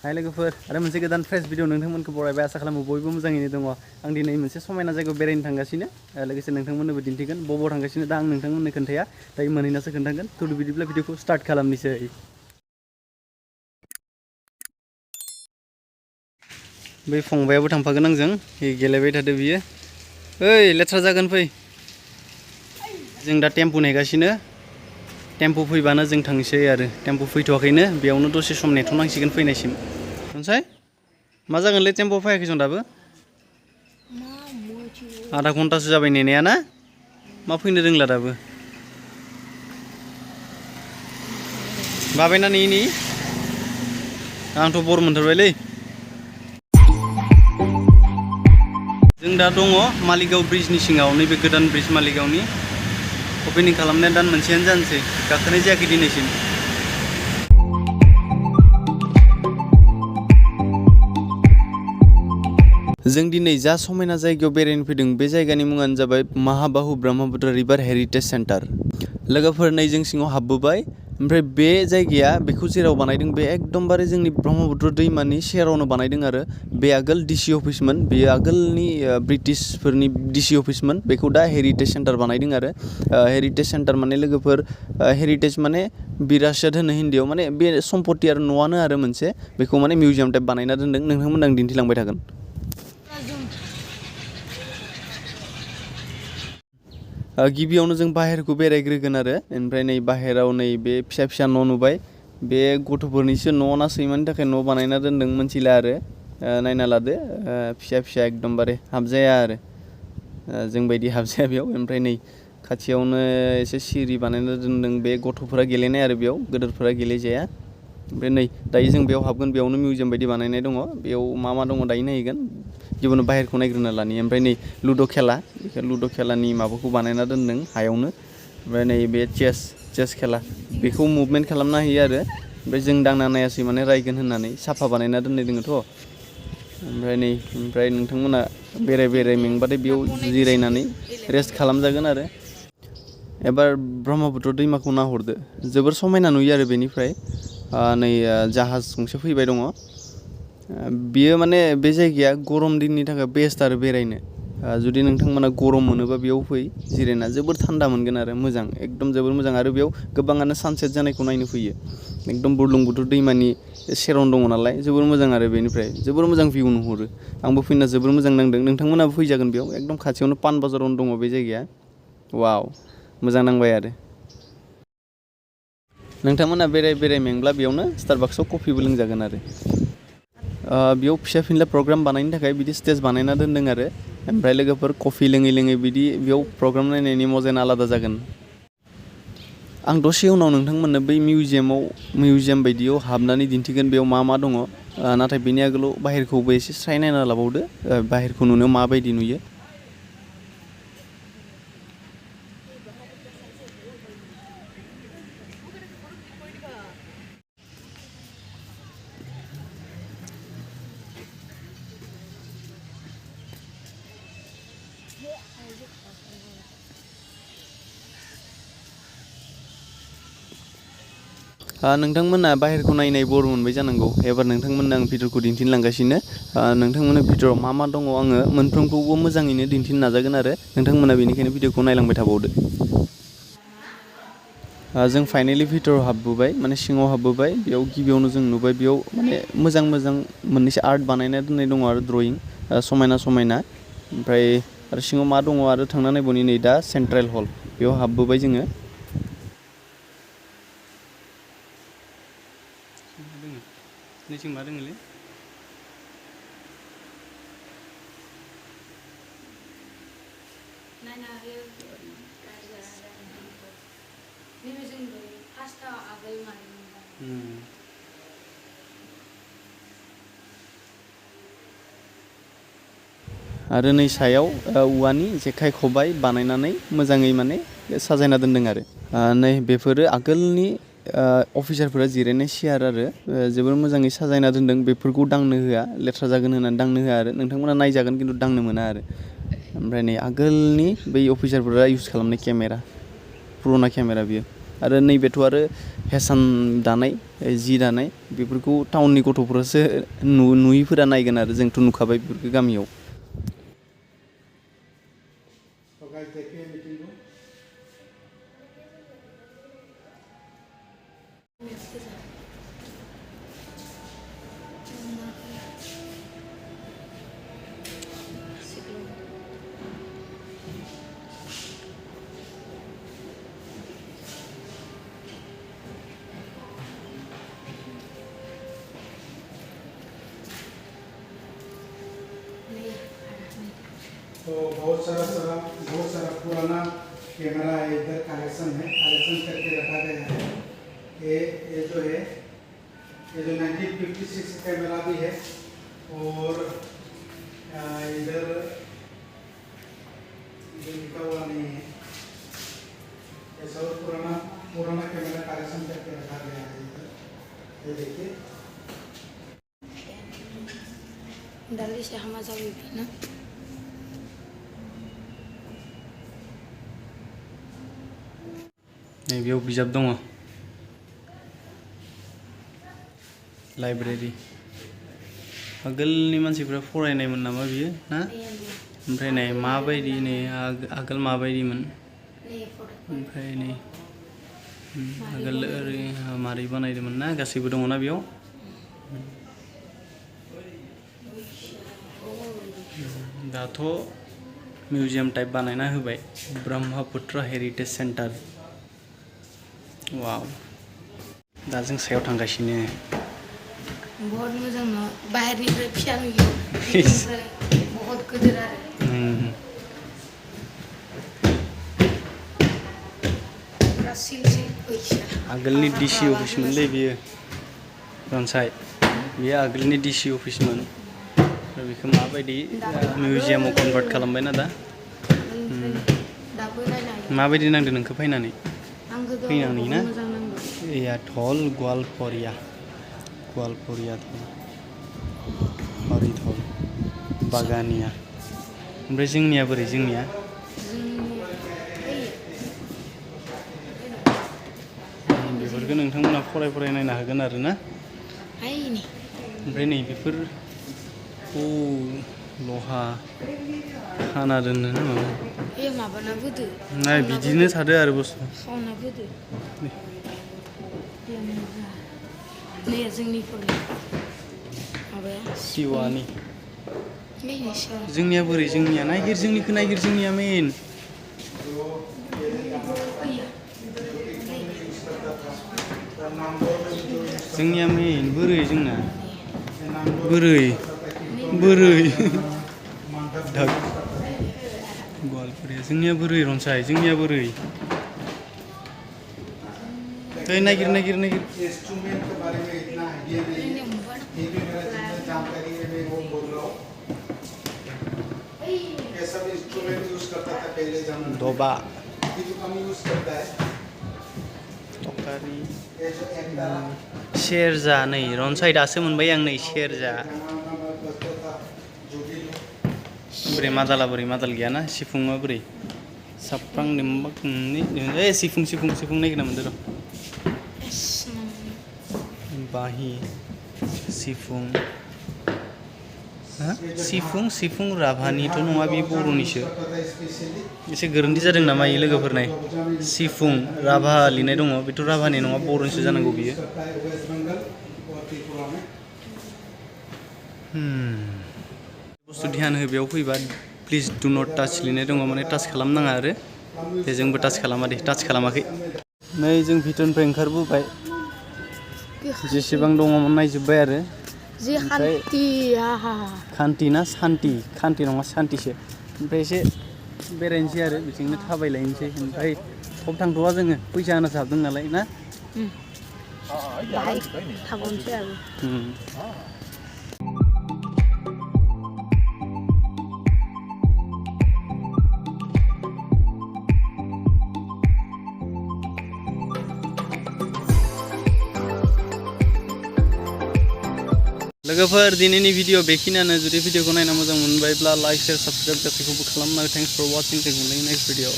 हाय लोगोफोर आरो मोनसे गोदान फ्रेश भिडिअ नोंथांमोनखौ बरायबाय आसा खालामो बयबो मोजाङैनो दङ आं दिनै मोनसे समायना जायगायाव बेरायनो थांगासिनो लोगोसे नोंथांमोननोबो दिन्थिगोन बबाव थांगासिनो दा आं नोंथांमोननो खोन्थाया दायो मोनहैनासो खोन्थागोन थ' बिदिब्ला भिडिअखौ स्टार्ट खालामनोसै बै फंबायाबो थांफागोन आंजों गेलेबाय थादो बियो ओइ लेथ्रा जागोन फै जों दा टेम्पु नेगासिनो टेम्पु फैबानो जों थांसै आरो टेम्पु फैथ'वाखैनो बेयावनो दसे सम नेथ'नांसिगोन फैनायसिम ओमफ्राय मा जागोनलै टेम्पु फैयाखै जों दाबो आधा घन्टासो जाबाय नेनाया ना मा फैनो रोंला दाबो बाबायना नेनि आंथ' बर मोनथारबायलै जों दा दङ मालिगाव ब्रिजनि सिङाव नैबे गोदान ब्रिज मालिगावनि अपेनिं खालामनाया दान मोनसेयानो जानोसै गाखोनाय जायाखै दिनैसिम जों दिनै जा समायना जायगायाव बेरायनो फैदों बे जायगानि मुङानो जाबाय महाबाहु ब्रह्मपुत्र रिभार हेरिटेज सेन्टार लोगोफोर नै जों सिङाव हाबबोबाय ओमफ्राय बे जायगाया बेखौ जेराव बानायदों बे एकदमबारे जोंनि ब्रह्मपुत्र दैमानि सेरावनो बानायदों आरो बे आगोल डिसि अफिसमोन बेयो आगोलनि ब्रिटिशफोरनि डिसि अफिसमोन बेखौ दा हेरिटेज सेन्टार बानायदों आरो हेरिटेज सेन्टार माने लोगोफोर हेरिटेज माने बिरासत होनो हिन्दीयाव माने बे सम्पति आरो न'आनो आरो मोनसे बेखौ माने मिउजियाम टाइप बानायना दोनदों नोंथांमोन आं दिन्थिलांबाय थागोन गिबियावनो जों बाहेरखौ बेरायग्रोगोन आरो ओमफ्राय नै बाहेराव नै बे फिसा फिसा न' नुबाय बे गथ'फोरनिसो न' ना सैमानि थाखाय न' बानायना दोनदों मोनथिला आरो नायना लादो फिसा फिसा एकदमबारे हाबजाया आरो जोंबायदि हाबजाया बेयाव ओमफ्राय नै खाथियावनो एसे सिरि बानायना दोनदों बे गथ'फोरा गेलेनाय आरो बेयाव गोदोरफोरा गेलेजाया ओमफ्राय नै दायो जों बेयाव हाबगोन बेयावनो मिउजियाम बायदि बानायनाय दङ बेयाव मा दङ दायो नायहैगोन गिबियावनो बाहेरखौ नायग्रोना लानि ओमफ्राय नै लुद' खेला बेखौ लुद' खेलानि माबाखौ बानायना दोनदों हायावनो ओमफ्राय नै बे चेस खेला बेखौ मुभमेन्ट खालामना होयो आरो ओमफ्राय जों दांना नायासै माने रायगोन होननानै साफा बानायना दोननाय दङथ' ओमफ्राय नोंथांमोना बेराय मेंबाथाय बेयाव जिरायनानै रेस्ट खालामजागोन आरो एबार ब्रह्मपुत्र दैमाखौ नाहरदो जोबोर समायना नुयो आरो बेनिफ्राय नै जाहाज गंसे फैबाय दङ बियो माने बे जायगाया गरम दिननि थाखाय बेस्ट आरो बेरायनो जुदि नोंथांमोना गरम मोनोबा बेयाव फै जिरायना जोबोर थान्दा मोनगोन आरो मोजां एकदम जोबोर मोजां आरो बेयाव गोबाङानो सानसेट जानायखौ नायनो फैयो एकदम बुरलुंबुथुर दैमानि सेरावनो दङ नालाय जोबोर मोजां आरो बेनिफ्राय जोबोर मोजां भिउ नुहुरो आंबो फैना जोबोर मोजां नांदों नोंथांमोनाबो फैजागोन बेयाव एकदम खाथियावनो पान बाजारावनो दङ बे जायगाया वाव मोजां नांबाय आरो नोंथांमोना बेराय मेंब्ला बेयावनो स्टारबाक्सआव कफिबो लोंजागोन आरो बेयाव फिसा फिनला प्रग्राम बानायनो थाखाय बिदि स्टेज बानायना दोनदों आरो ओमफ्राय लोगोफोर कफि लोङै बिदि बेयाव प्रग्राम नायनायनि मजायानो आलादा जागोन आं दसे उनाव नोंथांमोननो बै मिउजियाम बायदियाव हाबनानै दिन्थिगोन बेयाव मा दङ नाथाय बेनि आगोलाव बाहेरखौबो एसे स्राय नायना लाबावदो बाहेरखौ नुनायाव माबायदि नुयो नोंथांमोना बाहेरखौ नायनाय बर मोनबाय जानांगौ एबार नोंथांमोननो आं भिडिअखौ दिन्थिलांगासिनो नोंथांमोननो भिडिअआव मा दङ आङो मोनफ्रोमखौबो मोजाङैनो दिन्थिनो नाजागोन आरो नोंथांमोना बेनिखायनो भिडिअखौ नायलांबाय थाबावदो जों फाइनेलि भिडिअआव हाबबोबाय माने सिङाव हाबबोबाय बेयाव गिबियावनो जों नुबाय बेयाव माने मोजां मोननैसो आर्ट बानायना दोननाय दङ आरो ड्रयिं समायना ओमफ्राय आरो सिङाव मा दङ आरो थांना नायबावनि नै दा सेन्ट्रेल हल बेयाव हाबबोबाय जोङो नैथिं मा दङलै आरो नै सायाव औवानि जेखाइ खबाइ बानायनानै मोजाङै माने साजायना दोनदों आरो नै बेफोरो आगोलनि अफिसारफोरा जिरायनाय सियार आरो जोबोर मोजाङै साजायना दोनदों बेफोरखौ दांनो होआ लेथ्रा जागोन होननानै दांनो होआ आरो नोंथांमोना नायजागोन खिन्थु दांनो मोना आरो ओमफ्राय नै आगोलनि बै अफिसारफोरा इउज खालामनाय केमेरा पुराना केमेरा बियो आरो नैबेथ' आरो हेसान दानाय जि दानाय बेफोरखौ टाउननि गथ'फोरासो नुयिफोरा नायगोन आरो जोंथ' नुखाबाय बेफोरखौ गामियाव। तो बहुत सारा पुराना कैमरा है, इधर कलेक्शन है, कलेक्शन करके रखा गया है। ये जो है ये जो 1956 कैमरा भी है और इधर जो लिखा हुआ नहीं है, ये सब पुराना कैमरा कलेक्शन करके रखा गया है इधर। ये देखिए दाली से हम जावे ना बेयाव बिजाब दङ लाइब्रेरि आगोलनि मानसिफ्रा फरायनायमोन नामा बियो ना ओमफ्राय नै माबायदि नै आगोल माबायदिमोन ओमफ्राय नै आगोल ओरै मारै बानायदोंमोन ना गासैबो दङ ना बेयाव दाथ' मिउजियाम टाइप बानायना होबाय ब्रह्मपुत्र हेरिटेज सेन्टार वाव दा जों सायाव थांगासिनो बहुत मोजां न बाहेरनिफ्राय फिसा नुयो बहुत गिदिर आरो आगोलनि डिसि अफिसमोनलै बियो रनसाय बियो आगोलनि डिसि अफिसमोन बेखौ माबायदि मिउजियामाव कनभार्ट खालामबायना दा माबायदि नांदों नोंखौ फैनानै फैनानै ना एया धल गवालपरिया धल हरिधल बागानिया ओमफ्राय जोंनिया बोरै जोंनिया बेफोरखौ नोंथांमोना फराय नायनो हागोन आरो ना ओमफ्राय नै बेफोर लहा खाना दोननो ना माबाना गोदो नाय बिदिनो थादो आरो बुस्थु खावना गोदो नै जोंनिफोर माबाया सिवानि जोंनिया बोरै जोंनिया नायगिर जोंनिखौ नायगिर जोंनिया मेन जोंनिया मेन बोरै जोंना बोरै गवालपरिया जोंनिया बोरै रनसाय जोंनिया बोरै नागिर इंस्ट्रूमेंट के बारे में इतना आइडिया नहीं है, ये भी मेरा जितना जानकारी है मैं वो बोल रहा हूँ। ये सब इंस्ट्रूमेंट यूज करता था पहले जमाने में। दोबा ये जो कम यूज करता है टोकारी ये जो एक तरह सेरजा नै रनसाय दासो मोनबाय आं नै सेरजा बोरै मादाला बोरै मादाल गैयाना सिफुङा बोरै साफ्रां निम्बा सिफुं नायगिरना मोनदो र' बाहि सिफुं राभानिथ' नङा बे बर'निसो एसे गोरोन्थि जादों नामा इ लोगोफोरनाय सिफुं राभा लिरनाय दङ बेथ' राभानि नङा बर'निसो जानांगौ बियो बुस्थु ध्यान हो बेयाव फैबा प्लिज डु नट टाच लिरनाय दङ माने टाच खालामनाङा आरो जोंबो टाच खालामा दे टाच खालामाखै नै जों भितरनिफ्राय ओंखारबोबाय जेसेबां दङमोन नायजोब्बाय आरो खान्थि ना खान्थि नङा सान्थिसो ओमफ्राय एसे बेरायनोसै आरो बिथिंनो थाबायलायनोसै ओमफ्राय थब थांथ'वा जोङो फैसा होनासो हाबदों नालाय ना थाबायनोसै आरो लोगोफोर दिनैनि भिडिअ बेखिनियानो जुदि भिडिअखौ नायना मोजां मोनबायब्ला लाइक शेयार साबस्क्राइब गासैखौबो खालामना थेंक्स फर वाचिं जों नेक्स्ट भिडिअ